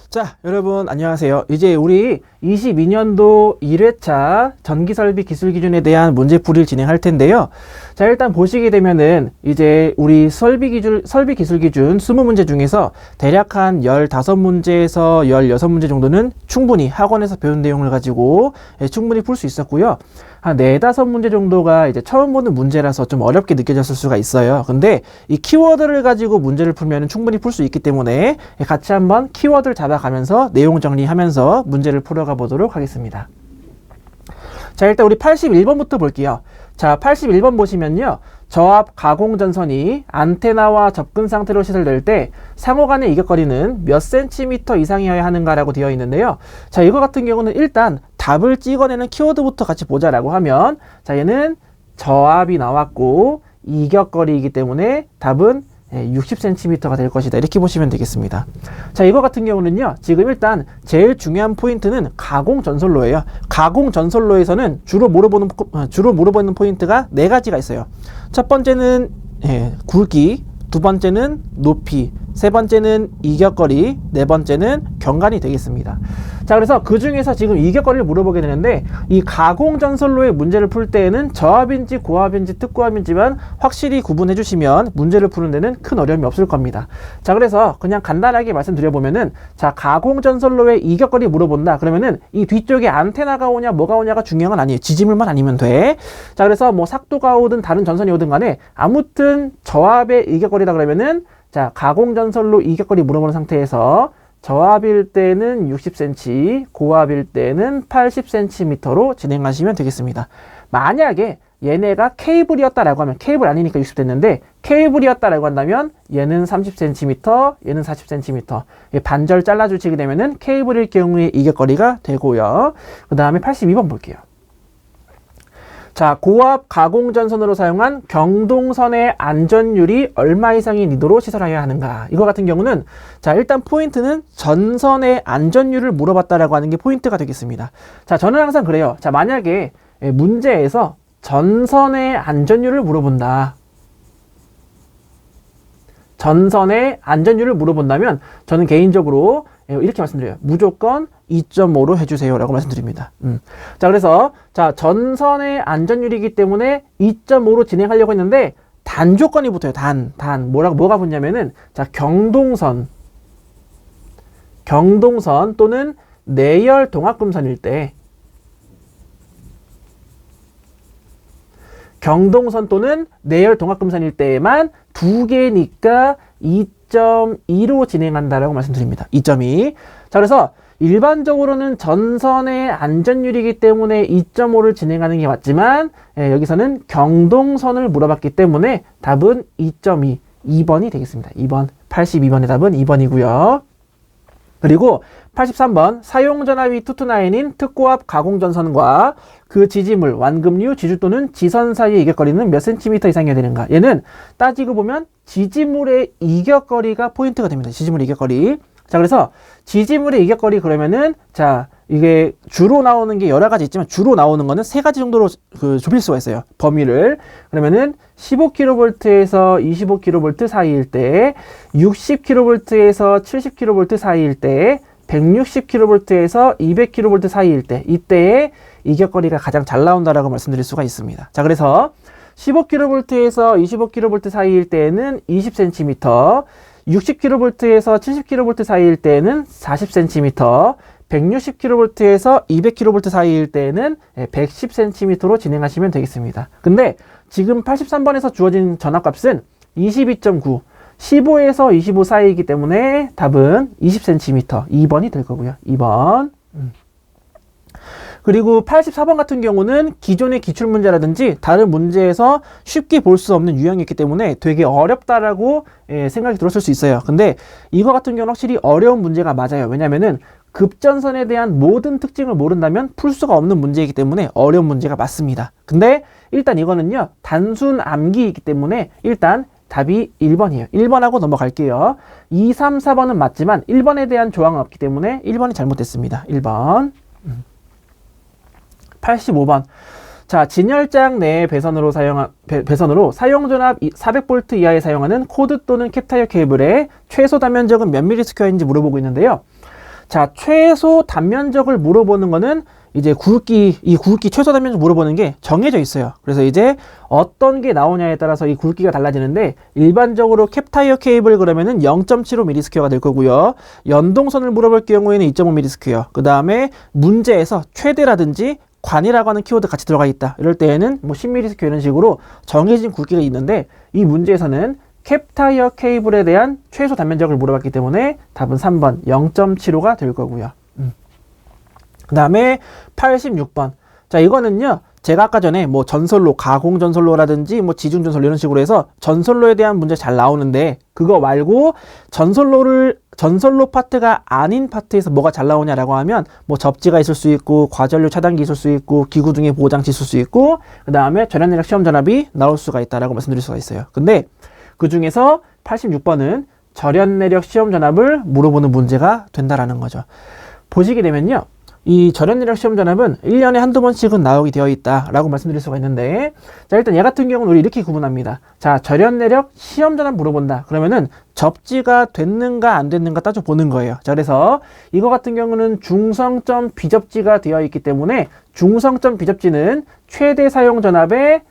자, 여러분 안녕하세요. 이제 우리 22년도 1회차 전기설비 기술 기준에 대한 문제풀이를 진행할 텐데요. 자, 일단 보시게 되면은 이제 우리 설비 기술 기준 20문제 중에서 대략 한 15문제에서 16문제 정도는 충분히 학원에서 배운 내용을 가지고 충분히 풀 수 있었고요. 한 4-5문제 정도가 이제 처음 보는 문제라서 좀 어렵게 느껴졌을 수가 있어요. 근데 이 키워드를 가지고 문제를 풀면 충분히 풀 수 있기 때문에 같이 한번 키워드를 잡아가면서 내용 정리하면서 문제를 풀어가 보도록 하겠습니다. 자, 일단 우리 81번부터 볼게요. 자, 81번 보시면요. 저압 가공 전선이 안테나와 접근 상태로 시설될 때 상호 간의 이격거리는 몇 센티미터 이상이어야 하는가라고 되어 있는데요. 자, 이거 같은 경우는 일단 답을 찍어내는 키워드부터 같이 보자라고 하면, 자, 얘는 저압이 나왔고 이격거리이기 때문에 답은 60cm가 될 것이다. 이렇게 보시면 되겠습니다. 자, 이거 같은 경우는요, 지금 일단 제일 중요한 포인트는 가공 전선로예요. 가공 전선로에서는 주로 물어보는 포인트가 4가지가 있어요. 첫 번째는 굵기, 두 번째는 높이, 세 번째는 이격거리, 네 번째는 경관이 되겠습니다. 자, 그래서 그 중에서 지금 이격거리를 물어보게 되는데, 이 가공 전선로의 문제를 풀 때에는 저압인지 고압인지 특고압인지만 확실히 구분해 주시면 문제를 푸는 데는 큰 어려움이 없을 겁니다. 자, 그래서 그냥 간단하게 말씀드려보면은, 자, 가공 전선로의 이격거리 물어본다 그러면은 이 뒤쪽에 안테나가 오냐 뭐가 오냐가 중요한 건 아니에요. 지지물만 아니면 돼. 자, 그래서 뭐 삭도가 오든 다른 전선이 오든 간에 아무튼 저압의 이격거리다 그러면은, 자, 가공 전선로 이격거리 물어보는 상태에서 저압일 때는 60cm, 고압일 때는 80cm로 진행하시면 되겠습니다. 만약에 얘네가 케이블이었다라고 하면, 케이블 아니니까 60 됐는데, 케이블이었다라고 한다면 얘는 30cm, 얘는 40cm. 반절 잘라주시게 되면은 케이블일 경우에 이격거리가 되고요. 그 다음에 82번 볼게요. 자, 고압 가공 전선으로 사용한 경동선의 안전율이 얼마 이상의 리도로 시설하여야 하는가. 이거 같은 경우는, 자, 일단 포인트는 전선의 안전율을 물어봤다라고 하는 게 포인트가 되겠습니다. 자, 저는 항상 그래요. 자, 만약에 문제에서 전선의 안전율을 물어본다. 전선의 안전율을 물어본다면 저는 개인적으로 이렇게 말씀드려요. 무조건 2.5로 해주세요 라고 말씀드립니다. 자, 그래서 자, 전선의 안전율이기 때문에 2.5로 진행하려고 했는데 단 조건이 붙어요. 뭐가 붙냐면은, 자, 경동선 또는 내열 동압금선일 때, 경동선 또는 내열 동압금선일 때에만 2개니까 2.2로 진행한다라고 말씀드립니다. 2.2. 자, 그래서 일반적으로는 전선의 안전율이기 때문에 2.5를 진행하는 게 맞지만, 여기서는 경동선을 물어봤기 때문에 답은 2.2, 2번이 되겠습니다. 2번, 82번의 답은 2번이고요. 그리고 83번, 사용전압이 투투나인인 특고압 가공전선과 그 지지물, 완금류, 지주 또는 지선 사이의 이격거리는 몇 센티미터 이상이어야 되는가. 얘는 따지고 보면 지지물의 이격거리가 포인트가 됩니다. 지지물의 이격거리. 자, 그래서 지지물의 이격거리 그러면은, 자, 이게 주로 나오는 게 여러 가지 있지만 주로 나오는 거는 3가지 정도로 좁힐 수가 있어요. 범위를. 그러면은 15kV에서 25kV 사이일 때, 60kV에서 70kV 사이일 때, 160kV에서 200kV 사이일 때, 이때의 이격거리가 가장 잘 나온다라고 말씀드릴 수가 있습니다. 자, 그래서 15kV에서 25kV 사이일 때는 20cm, 60kV에서 70kV 사이일 때는 40cm, 160kV에서 200kV 사이일 때는 110cm로 진행하시면 되겠습니다. 근데 지금 83번에서 주어진 전압값은 22.9, 15에서 25 사이이기 때문에 답은 20cm, 2번이 될 거고요. 2번. 그리고 84번 같은 경우는 기존의 기출문제라든지 다른 문제에서 쉽게 볼 수 없는 유형이 있기 때문에 되게 어렵다라고 생각이 들었을 수 있어요. 근데 이거 같은 경우는 확실히 어려운 문제가 맞아요. 왜냐면은 급전선에 대한 모든 특징을 모른다면 풀 수가 없는 문제이기 때문에 어려운 문제가 맞습니다. 근데 일단 이거는요, 단순 암기이기 때문에 일단 답이 1번이에요. 1번하고 넘어갈게요. 2, 3, 4번은 맞지만 1번에 대한 조항은 없기 때문에 1번이 잘못됐습니다. 1번. 85번. 자, 진열장 내 배선으로 사용전압 400V 이하에 사용하는 코드 또는 캡타이어 케이블의 최소 단면적은 몇 미리 스퀘어인지 물어보고 있는데요. 자, 최소 단면적을 물어보는 거는 이제 이 굵기 최소 단면적 물어보는 게 정해져 있어요. 그래서 이제 어떤 게 나오냐에 따라서 이 굵기가 달라지는데, 일반적으로 캡타이어 케이블 그러면은 0.75mm2가 될 거고요. 연동선을 물어볼 경우에는 2.5mm2. 그 다음에 문제에서 최대라든지 관이라고 하는 키워드 같이 들어가 있다, 이럴 때에는 뭐 10mm2 이런 식으로 정해진 굵기가 있는데, 이 문제에서는 캡타이어 케이블에 대한 최소 단면적을 물어봤기 때문에 답은 3번 0.75가 될 거고요. 그 다음에 86번. 자, 이거는요, 제가 아까 전에 뭐 전선로, 가공 전선로라든지 뭐 지중 전선로 이런 식으로 해서 전선로에 대한 문제 잘 나오는데, 그거 말고 전선로 파트가 아닌 파트에서 뭐가 잘 나오냐라고 하면 뭐 접지가 있을 수 있고, 과전류 차단기 있을 수 있고, 기구 등의 보호장치 있을 수 있고, 그 다음에 절연내력 시험 전압이 나올 수가 있다라고 말씀드릴 수가 있어요. 근데 그 중에서 86번은 절연내력 시험 전압을 물어보는 문제가 된다라는 거죠. 보시게 되면요, 이 절연내력 시험 전압은 1년에 한두 번씩은 나오게 되어 있다라고 말씀드릴 수가 있는데, 자, 일단 얘 같은 경우는 우리 이렇게 구분합니다. 자, 절연내력 시험 전압 물어본다. 그러면은 접지가 됐는가 안 됐는가 따져보는 거예요. 자, 그래서 이거 같은 경우는 중성점 비접지가 되어 있기 때문에 중성점 비접지는 최대 사용 전압의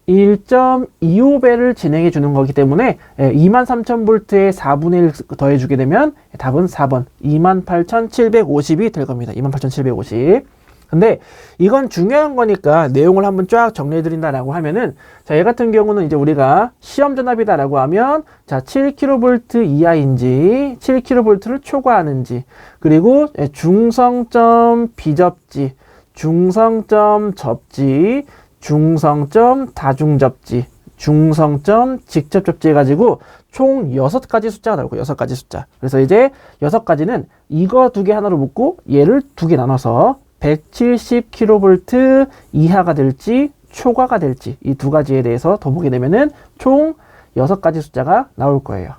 1.25배를 진행해 주는 거기 때문에 23,000V에 4분의 1 더해주게 되면 답은 4번 28,750이 될 겁니다. 28,750. 근데 이건 중요한 거니까 내용을 한번 쫙 정리해 드린다라고 하면은, 자, 얘 같은 경우는 이제 우리가 시험 전압이다라고 하면, 자, 7kV 이하인지 7kV를 초과하는지, 그리고 중성점 비접지, 중성점 접지, 중성점 다중접지, 중성점 직접접지 해가지고 총 6가지 숫자가 나오고, 6가지 숫자. 그래서 이제 6가지는 이거 2개 하나로 묶고 얘를 2개 나눠서 170kV 이하가 될지 초과가 될지 이 2가지에 대해서 더 보게 되면은 총 6가지 숫자가 나올 거예요.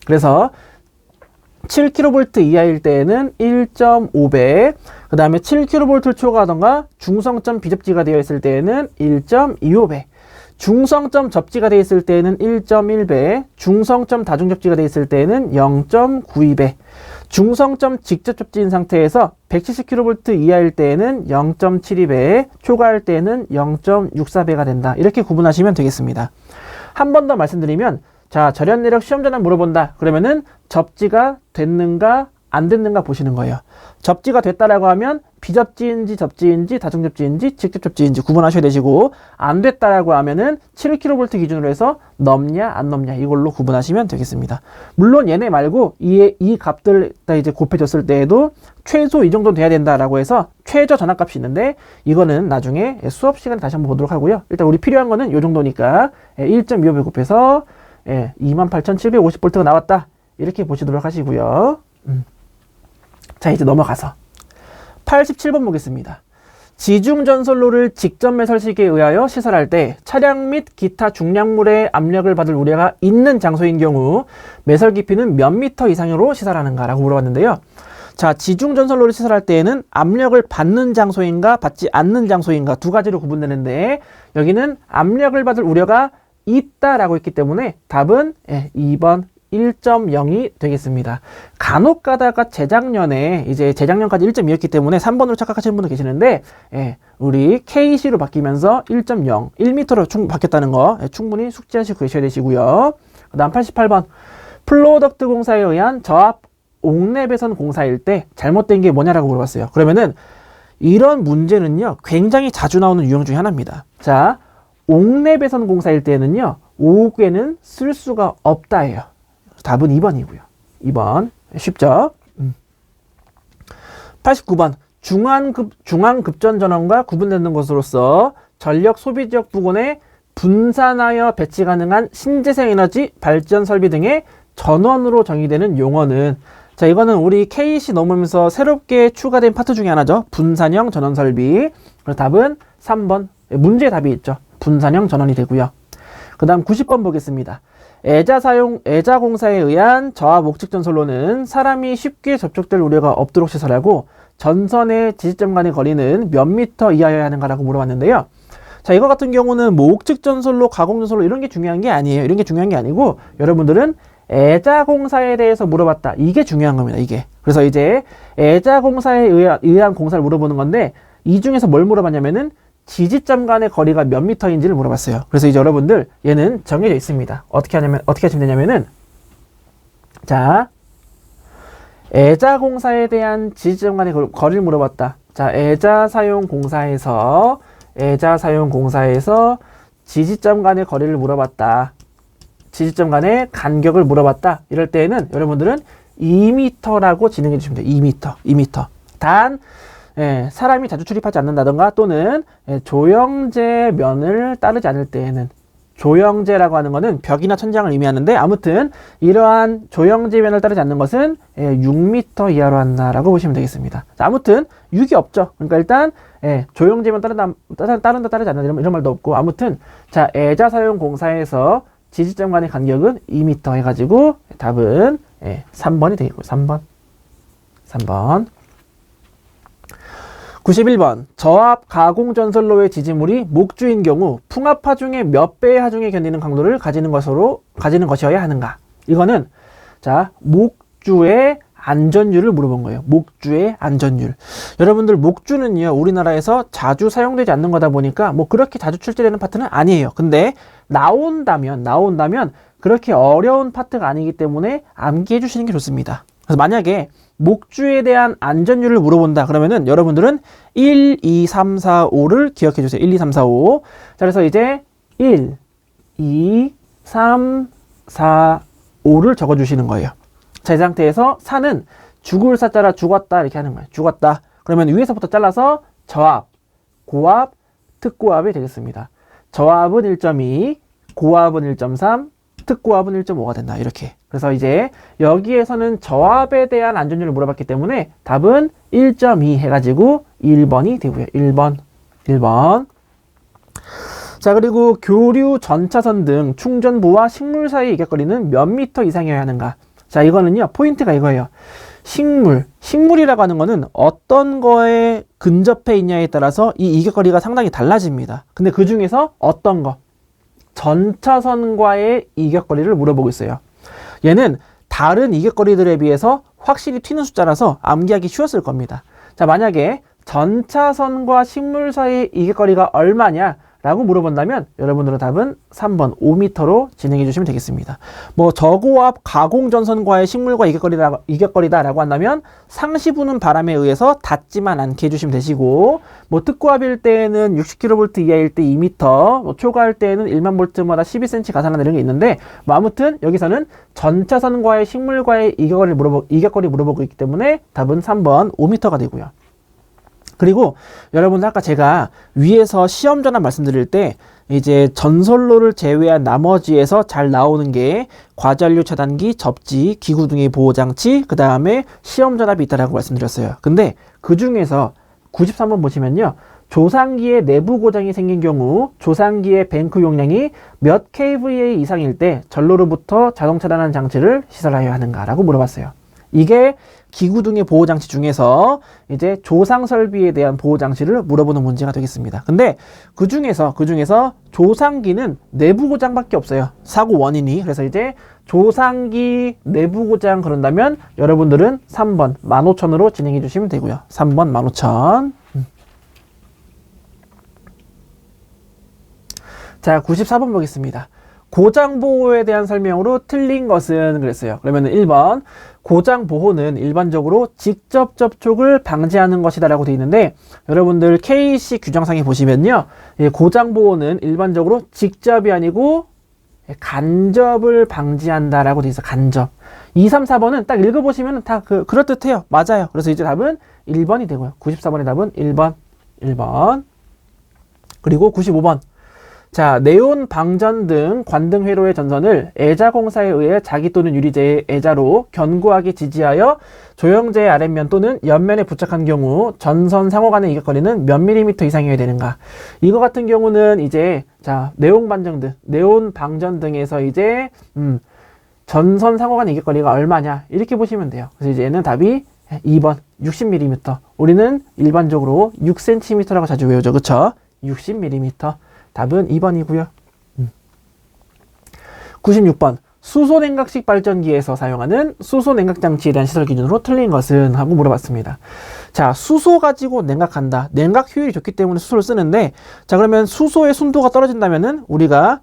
그래서 7kV 이하일 때에는 1.5배, 그 다음에 7kV를 초과하던가 중성점 비접지가 되어 있을 때에는 1.25배, 중성점 접지가 되어 있을 때에는 1.1배, 중성점 다중접지가 되어 있을 때에는 0.92배, 중성점 직접 접지인 상태에서 170kV 이하일 때에는 0.72배, 초과할 때에는 0.64배가 된다. 이렇게 구분하시면 되겠습니다. 한 번 더 말씀드리면, 자, 절연내력 시험 전압 물어본다. 그러면은 접지가 됐는가 안 됐는가 보시는 거예요. 접지가 됐다라고 하면 비접지인지 접지인지 다중접지인지 직접접지인지 구분하셔야 되시고, 안 됐다라고 하면은 7kV 기준으로 해서 넘냐 안 넘냐 이걸로 구분하시면 되겠습니다. 물론 얘네 말고 이 값들 다 이제 곱해졌을 때에도 최소 이 정도 돼야 된다라고 해서 최저 전압값이 있는데, 이거는 나중에 수업 시간에 다시 한번 보도록 하고요. 일단 우리 필요한 거는 이 정도니까 1.25배 곱해서 28,750V가 나왔다, 이렇게 보시도록 하시고요. 자, 이제 넘어가서 87번 보겠습니다. 지중전선로를 직접 매설식에 의하여 시설할 때 차량 및 기타 중량물의 압력을 받을 우려가 있는 장소인 경우 매설 깊이는 몇 미터 이상으로 시설하는가 라고 물어봤는데요. 자, 지중전선로를 시설할 때에는 압력을 받는 장소인가 받지 않는 장소인가 2가지로 구분되는데, 여기는 압력을 받을 우려가 있다라고 했기 때문에 답은 2번 1.0이 되겠습니다. 간혹 가다가 재작년까지 1.2였기 때문에 3번으로 착각하시는 분도 계시는데, 우리 KC로 바뀌면서 1.0, 1m로 바뀌었다는 거 충분히 숙지하시고 계셔야 되시고요. 그 다음 88번. 플로어덕트 공사에 의한 저압 옥내배선 공사일 때 잘못된 게 뭐냐라고 물어봤어요. 그러면은 이런 문제는요, 굉장히 자주 나오는 유형 중에 하나입니다. 자, 옥내배선 공사일 때는요, 옥외는 쓸 수가 없다예요. 답은 2번이고요. 2번. 쉽죠? 89번. 중앙급전 전원과 구분되는 것으로서 전력 소비지역 부근에 분산하여 배치 가능한 신재생 에너지 발전 설비 등의 전원으로 정의되는 용어는, 자, 이거는 우리 KC 넘으면서 새롭게 추가된 파트 중에 하나죠. 분산형 전원 설비. 그래서 답은 3번. 문제의 답이 있죠. 분산형 전원이 되고요. 그 다음 90번 보겠습니다. 애자 공사에 의한 저압 옥측 전선로는 사람이 쉽게 접촉될 우려가 없도록 시설하고 전선의 지지점 간의 거리는 몇 미터 이하여야 하는가라고 물어봤는데요. 자, 이거 같은 경우는 뭐 옥측 전선로, 가공 전선로 이런 게 중요한 게 아니에요. 이런 게 중요한 게 아니고, 여러분들은 애자공사에 대해서 물어봤다. 이게 중요한 겁니다. 이게. 그래서 이제 애자공사에 의한 공사를 물어보는 건데 이 중에서 뭘 물어봤냐면은 지지점 간의 거리가 몇 미터인지를 물어봤어요. 그래서 이제 여러분들 얘는 정해져 있습니다. 어떻게 하시면 되냐면은 자, 애자공사에 대한 지지점 간의 거리를 물어봤다. 자, 애자사용공사에서 지지점 간의 거리를 물어봤다. 지지점 간의 간격을 물어봤다. 이럴 때에는 여러분들은 2m라고 진행해 주시면 돼요. 2m. 단 사람이 자주 출입하지 않는다던가 또는 조형제 면을 따르지 않을 때에는 조형제라고 하는 것은 벽이나 천장을 의미하는데 아무튼 이러한 조형제 면을 따르지 않는 것은 6m 이하로 한다라고 보시면 되겠습니다. 자, 아무튼 6이 없죠. 그러니까 일단 조형제 면 따른다 따르지 않는다 이런 말도 없고 아무튼 자 애자사용공사에서 지지점 간의 간격은 2m 해가지고 답은 3번이 되겠고요. 3번 91번 저압 가공전선로의 지지물이 목주인 경우 풍압 하중의 몇 배의 하중에 견디는 강도를 가지는 것이어야 하는가. 이거는 자 목주의 안전율을 물어본 거예요. 목주의 안전율. 여러분들 목주는요 우리나라에서 자주 사용되지 않는 거다 보니까 뭐 그렇게 자주 출제되는 파트는 아니에요. 근데 나온다면 그렇게 어려운 파트가 아니기 때문에 암기해 주시는 게 좋습니다. 그래서 만약에 목주에 대한 안전율을 물어본다 그러면은 여러분들은 1, 2, 3, 4, 5를 기억해 주세요. 1, 2, 3, 4, 5. 자, 그래서 이제 1, 2, 3, 4, 5를 적어 주시는 거예요. 자, 이 상태에서 4는 죽을 사자라 죽었다 이렇게 하는 거예요. 죽었다. 그러면 위에서부터 잘라서 저압, 고압, 특고압이 되겠습니다. 저압은 1.2, 고압은 1.3, 특고압은 1.5가 된다. 이렇게. 그래서 이제 여기에서는 저압에 대한 안전율을 물어봤기 때문에 답은 1.2 해가지고 1번이 되고요. 1번. 자, 그리고 교류, 전차선 등 충전부와 식물 사이의 이격거리는 몇 미터 이상이어야 하는가? 자, 이거는요, 포인트가 이거예요. 식물이라고 하는 거는 어떤 거에 근접해 있냐에 따라서 이 이격거리가 상당히 달라집니다. 근데 그 중에서 어떤 거? 전차선과의 이격거리를 물어보고 있어요. 얘는 다른 이격거리들에 비해서 확실히 튀는 숫자라서 암기하기 쉬웠을 겁니다. 자, 만약에 전차선과 식물 사이의 이격거리가 얼마냐 라고 물어본다면 여러분들은 답은 3번 5m로 진행해 주시면 되겠습니다. 뭐 저고압 가공전선과의 식물과 이격거리다라고 한다면 상시 부는 바람에 의해서 닿지만 않게 해주시면 되시고 뭐 특고압일 때에는 60kV 이하일 때 2m, 뭐 초과할 때에는 1만 볼트마다 12cm 가산한다 이런 게 있는데 뭐 아무튼 여기서는 전차선과의 식물과의 이격거리 물어보고 있기 때문에 답은 3번 5m가 되고요. 그리고 여러분들 아까 제가 위에서 시험 전환 말씀드릴 때 이제 전선로를 제외한 나머지에서 잘 나오는 게 과전류 차단기, 접지, 기구 등의 보호장치, 그 다음에 시험 전압이 있다라고 말씀드렸어요. 근데 그 중에서 93번 보시면요. 조상기의 내부 고장이 생긴 경우 조상기의 뱅크 용량이 몇 kVA 이상일 때 전로로부터 자동 차단하는 장치를 시설하여야 하는가라고 물어봤어요. 이게 기구 등의 보호장치 중에서 이제 조상 설비에 대한 보호장치를 물어보는 문제가 되겠습니다. 근데 그 중에서 조상기는 내부 고장밖에 없어요. 사고 원인이. 그래서 이제 조상기 내부 고장 그런다면 여러분들은 3번 15,000으로 진행해 주시면 되고요. 3번 15,000. 자, 94번 보겠습니다. 고장 보호에 대한 설명으로 틀린 것은 그랬어요. 그러면 1번 고장 보호는 일반적으로 직접 접촉을 방지하는 것이다 라고 되어 있는데 여러분들 KC 규정상에 보시면요. 고장 보호는 일반적으로 직접이 아니고 간접을 방지한다 라고 되어 있어요. 간접. 2, 3, 4번은 딱 읽어보시면 다 그럴듯해요. 맞아요. 그래서 이제 답은 1번이 되고요. 94번의 답은 1번. 그리고 95번. 자, 네온 방전 등 관등 회로의 전선을 애자공사에 의해 자기 또는 유리제의 애자로 견고하게 지지하여 조형제의 아랫면 또는 옆면에 부착한 경우 전선 상호 간의 이격거리는 몇 밀리미터 이상이어야 되는가? 이거 같은 경우는 이제 자, 네온 방전 등에서 이제 전선 상호 간의 이격거리가 얼마냐? 이렇게 보시면 돼요. 그래서 이제 얘는 답이 2번 60mm. 우리는 일반적으로 6cm라고 자주 외우죠. 그쵸? 60mm. 답은 2번이고요. 96번. 수소 냉각식 발전기에서 사용하는 수소 냉각 장치에 대한 시설 기준으로 틀린 것은? 하고 물어봤습니다. 자, 수소 가지고 냉각한다. 냉각 효율이 좋기 때문에 수소를 쓰는데, 자, 그러면 수소의 순도가 떨어진다면은 우리가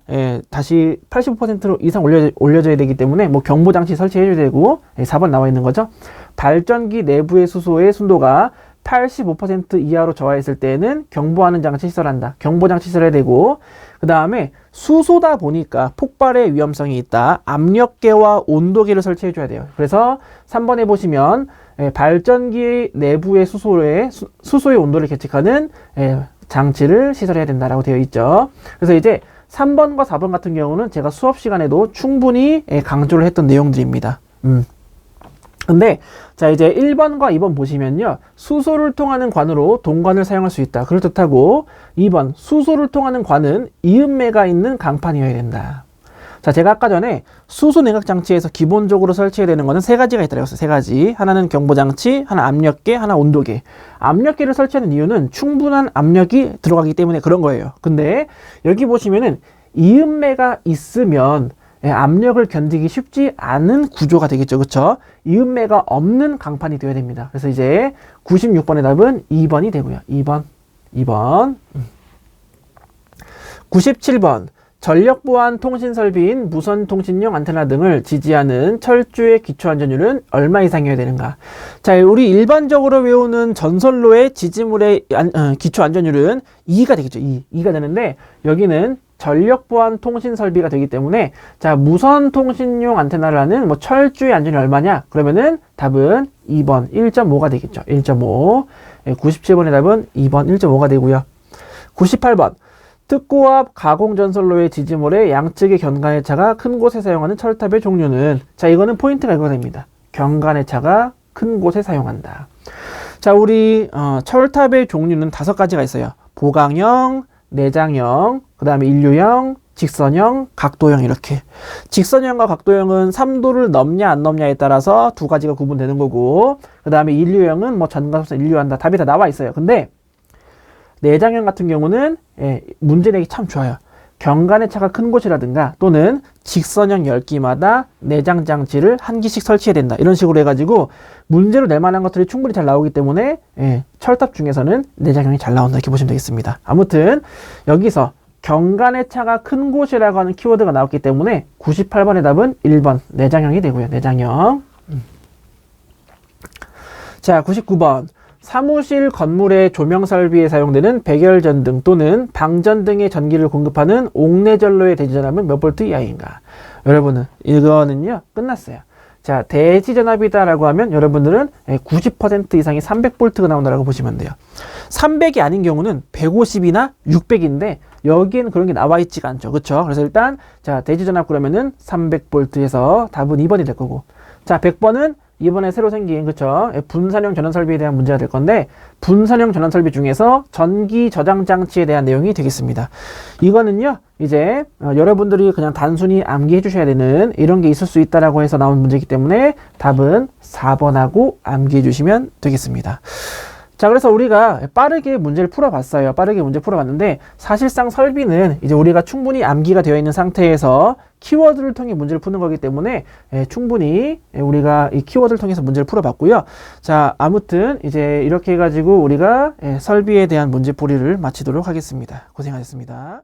다시 85% 이상 올려줘야 되기 때문에 뭐 경보 장치 설치해줘야 되고, 4번 나와 있는 거죠. 발전기 내부의 수소의 순도가 85% 이하로 저하했을 때는 경보하는 장치 시설한다. 경보 장치 시설해야 되고, 그 다음에 수소다 보니까 폭발의 위험성이 있다. 압력계와 온도계를 설치해줘야 돼요. 그래서 3번에 보시면 발전기 내부의 수소의 온도를 계측하는 장치를 시설해야 된다라고 되어 있죠. 그래서 이제 3번과 4번 같은 경우는 제가 수업 시간에도 충분히 강조를 했던 내용들입니다. 근데 자, 이제 1번과 2번 보시면요, 수소를 통하는 관으로 동관을 사용할 수 있다. 그럴듯하고, 2번 수소를 통하는 관은 이음매가 있는 강판이어야 된다. 자, 제가 아까 전에 수소 냉각 장치에서 기본적으로 설치해야 되는 거는 3가지가 있다고 했어요. 3가지. 하나는 경보 장치, 하나 압력계, 하나 온도계. 압력계를 설치하는 이유는 충분한 압력이 들어가기 때문에 그런 거예요. 근데 여기 보시면은 이음매가 있으면 압력을 견디기 쉽지 않은 구조가 되겠죠. 그쵸? 이음매가 없는 강판이 되어야 됩니다. 그래서 이제 96번의 답은 2번이 되고요. 2번. 97번. 전력 보안 통신 설비인 무선 통신용 안테나 등을 지지하는 철조의 기초 안전율은 얼마 이상이어야 되는가? 자, 우리 일반적으로 외우는 전선로의 지지물의 기초 안전율은 2가 되겠죠. 2가 되는데, 여기는 전력 보안 통신 설비가 되기 때문에, 자, 무선 통신용 안테나를 하는 뭐 철조의 안전율이 얼마냐? 그러면은 답은 2번 1.5가 되겠죠. 1.5. 97번의 답은 2번 1.5가 되고요. 98번. 특고압 가공전선로의 지지물의 양측의 견간의 차가 큰 곳에 사용하는 철탑의 종류는? 자, 이거는 포인트가 이거 됩니다. 견간의 차가 큰 곳에 사용한다. 자, 우리 철탑의 종류는 5가지가 있어요. 보강형, 내장형, 그 다음에 일류형, 직선형, 각도형. 이렇게 직선형과 각도형은 3도를 넘냐 안 넘냐에 따라서 2가지가 구분되는 거고, 그 다음에 일류형은 뭐 전가속성 일류한다. 답이 다 나와 있어요. 근데 내장형 같은 경우는 문제 내기 참 좋아요. 견간의 차가 큰 곳이라든가 또는 직선형 열기마다 내장 장치를 1기씩 설치해야 된다. 이런 식으로 해가지고 문제로 낼 만한 것들이 충분히 잘 나오기 때문에 철탑 중에서는 내장형이 잘 나온다. 이렇게 보시면 되겠습니다. 아무튼 여기서 견간의 차가 큰 곳이라고 하는 키워드가 나왔기 때문에 98번의 답은 1번 내장형이 되고요. 내장형. 자, 99번. 사무실 건물의 조명 설비에 사용되는 백열전등 또는 방전 등의 전기를 공급하는 옥내전로의 대지전압은 몇 볼트 이하인가? 여러분은 이거는요 끝났어요. 자, 대지전압이다라고 하면 여러분들은 90% 이상이 300볼트가 나온다라고 보시면 돼요. 300이 아닌 경우는 150이나 600인데 여기에는 그런 게 나와 있지가 않죠. 그렇죠? 그래서 일단 자, 대지전압 그러면은 300볼트에서 답은 2번이 될 거고, 자, 100번은 이번에 새로 생긴, 그쵸? 분산형 전원 설비에 대한 문제가 될 건데, 분산형 전원 설비 중에서 전기 저장 장치에 대한 내용이 되겠습니다. 이거는요, 이제 여러분들이 그냥 단순히 암기해 주셔야 되는 이런 게 있을 수 있다라고 해서 나온 문제이기 때문에 답은 4번하고 암기해 주시면 되겠습니다. 자, 그래서 우리가 빠르게 문제를 풀어봤어요. 빠르게 문제 풀어봤는데, 사실상 설비는 이제 우리가 충분히 암기가 되어 있는 상태에서 키워드를 통해 문제를 푸는 거기 때문에 충분히 우리가 이 키워드를 통해서 문제를 풀어봤고요. 자, 아무튼 이제 이렇게 해가지고 우리가 설비에 대한 문제풀이를 마치도록 하겠습니다. 고생하셨습니다.